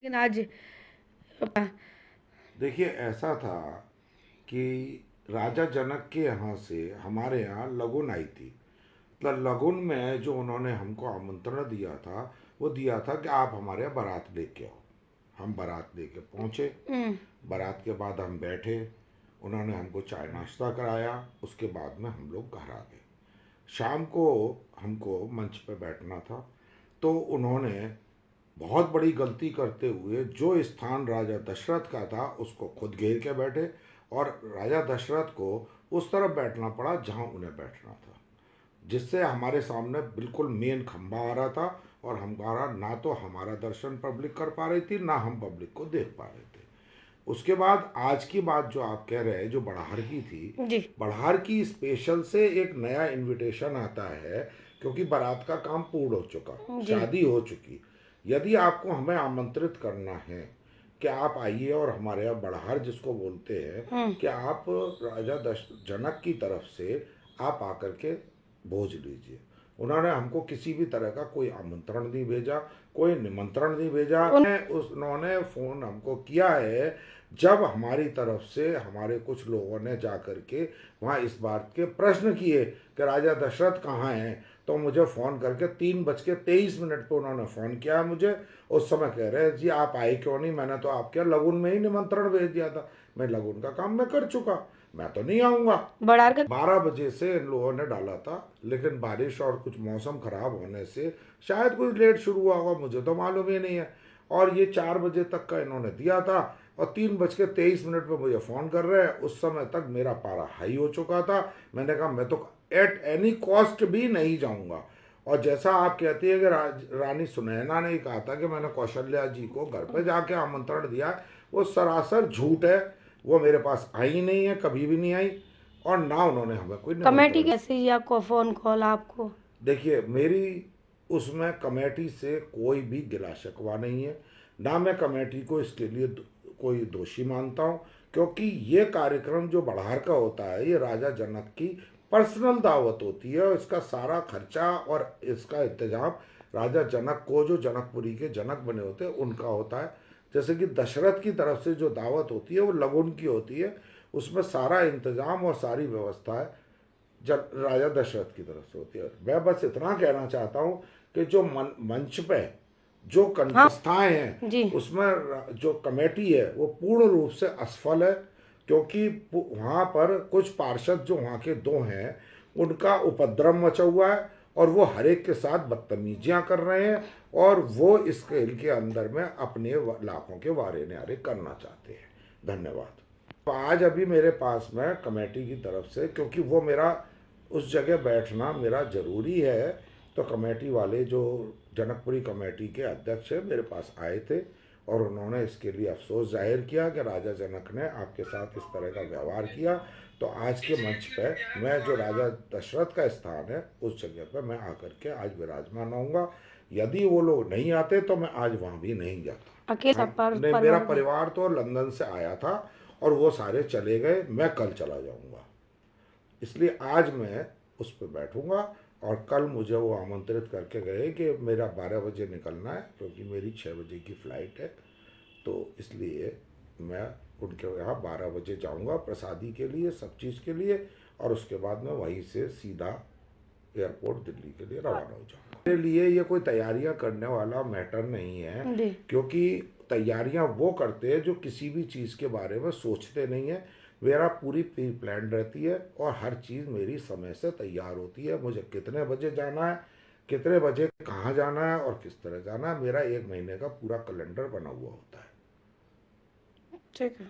लेकिन आज देखिए, ऐसा था कि राजा जनक के यहाँ से हमारे यहाँ लगुन आई थी। मतलब लगुन में जो उन्होंने हमको आमंत्रण दिया था, वो दिया था कि आप हमारे यहाँ बारात लेके आओ। हम बारात लेके पहुँचे। बारात के बाद हम बैठे। उन्होंने हमको चाय नाश्ता कराया। उसके बाद में हम लोग घर आ गए। शाम को हमको मंच पे बैठना था। तो उन्होंने बहुत बड़ी गलती करते हुए जो स्थान राजा दशरथ का था उसको खुद घेर के बैठे, और राजा दशरथ को उस तरफ बैठना पड़ा जहां उन्हें बैठना था, जिससे हमारे सामने बिल्कुल मेन खंबा आ रहा था। और हमारा ना तो हमारा दर्शन पब्लिक कर पा रही थी, ना हम पब्लिक को देख पा रहे थे। उसके बाद आज की बात जो आप कह रहे हैं, जो बड़हार की थी, जी बड़हार की स्पेशल से एक नया इनविटेशन आता है, क्योंकि बारात का काम पूर्ण हो चुका, जी शादी हो चुकी। यदि आपको हमें आमंत्रित करना है कि आप आइए और हमारे यहाँ बड़हार जिसको बोलते हैं, कि आप राजा जनक की तरफ से आप आकर के भोज लीजिए। उन्होंने हमको किसी भी तरह का कोई आमंत्रण नहीं भेजा, कोई निमंत्रण नहीं भेजा। उन्होंने फ़ोन हमको किया है जब हमारी तरफ से हमारे कुछ लोगों ने जा कर के वहाँ इस बात के प्रश्न किए कि राजा दशरथ कहाँ हैं। तो मुझे फ़ोन करके 3:23 पे उन्होंने फ़ोन किया मुझे। उस समय कह रहे हैं, जी आप आए क्यों नहीं, मैंने तो आपके लगुन में ही निमंत्रण भेज दिया था। मैं लगुन का काम मैं कर चुका, मैं तो नहीं आऊँगा। बड़ार का 12 बजे से इन लोगों ने डाला था, लेकिन बारिश और कुछ मौसम खराब होने से शायद कुछ लेट शुरू हुआ होगा, मुझे तो मालूम ही नहीं है। और ये 4 बजे तक का इन्होंने दिया था, और 3:23 पे मुझे फ़ोन कर रहे हैं। उस समय तक मेरा पारा हाई हो चुका था। मैंने कहा मैं तो एट एनी कॉस्ट भी नहीं जाऊंगा। और जैसा आप कहती है कि रानी सुनैना ने कहा था कि मैंने कौशल्या जी को घर पे जाके आमंत्रण दिया, वो सरासर झूठ है। वो मेरे पास आई नहीं है, कभी भी नहीं आई, और ना उन्होंने हमें कोई कमेटी निमंत्रण। कैसे ही आपको फ़ोन कॉल आपको? देखिए, मेरी उसमें कमेटी से कोई भी गिला शिकवा नहीं है, ना मैं कमेटी को इसके लिए कोई दोषी मानता हूँ। क्योंकि ये कार्यक्रम जो बड़हार का होता है, ये राजा जनक की पर्सनल दावत होती है, और इसका सारा खर्चा और इसका इंतजाम राजा जनक को, जो जनकपुरी के जनक बने होते हैं, उनका होता है। जैसे कि दशरथ की तरफ से जो दावत होती है वो लगुन की होती है, उसमें सारा इंतजाम और सारी व्यवस्था है जब राजा दशरथ की तरफ से होती है। मैं बस इतना कहना चाहता हूँ कि जो मंच पे जो हाँ व्यवस्थाएं हैं, जी उसमें जो कमेटी है वो पूर्ण रूप से असफल है। क्योंकि वहाँ पर कुछ पार्षद जो वहाँ के दो हैं, उनका उपद्रव मचा हुआ है, और वो हर एक के साथ बदतमीजियाँ कर रहे हैं, और वो इस खेल के अंदर में अपने लाखों के वारे न्यारे करना चाहते हैं। धन्यवाद। तो आज अभी मेरे पास में कमेटी की तरफ से, क्योंकि वो मेरा उस जगह बैठना मेरा ज़रूरी है, तो कमेटी वाले जो जनकपुरी कमेटी के अध्यक्ष हैं मेरे पास आए थे, और उन्होंने इसके लिए अफसोस जाहिर किया कि राजा जनक ने आपके साथ इस तरह का व्यवहार किया। तो आज के मंच पे मैं, जो राजा दशरथ का स्थान है, उस जगह पर मैं आकर के आज विराजमान रहूँगा। यदि वो लोग नहीं आते तो मैं आज वहाँ भी नहीं जाता। अकेले सब हम ने, मेरा परिवार गए? परिवार तो लंदन से आया था, और वो सारे चले गए, मैं कल चला जाऊंगा। इसलिए आज मैं उस पर बैठूंगा। और कल मुझे वो आमंत्रित करके गए कि मेरा 12 बजे निकलना है, क्योंकि मेरी 6 बजे की फ़्लाइट है। तो इसलिए मैं उनके यहाँ 12 बजे जाऊंगा प्रसादी के लिए, सब चीज़ के लिए। और उसके बाद मैं वहीं से सीधा एयरपोर्ट दिल्ली के लिए रवाना हो जाऊंगा। मेरे लिए ये कोई तैयारियां करने वाला मैटर नहीं है, जी क्योंकि तैयारियां वो करते हैं जो किसी भी चीज़ के बारे में सोचते नहीं है। मेरा पूरी प्री प्लान रहती है, और हर चीज़ मेरी समय से तैयार होती है। मुझे कितने बजे जाना है, कितने बजे कहाँ जाना है, और किस तरह जाना है, मेरा 1 महीने का पूरा कैलेंडर बना हुआ होता है। ठीक है।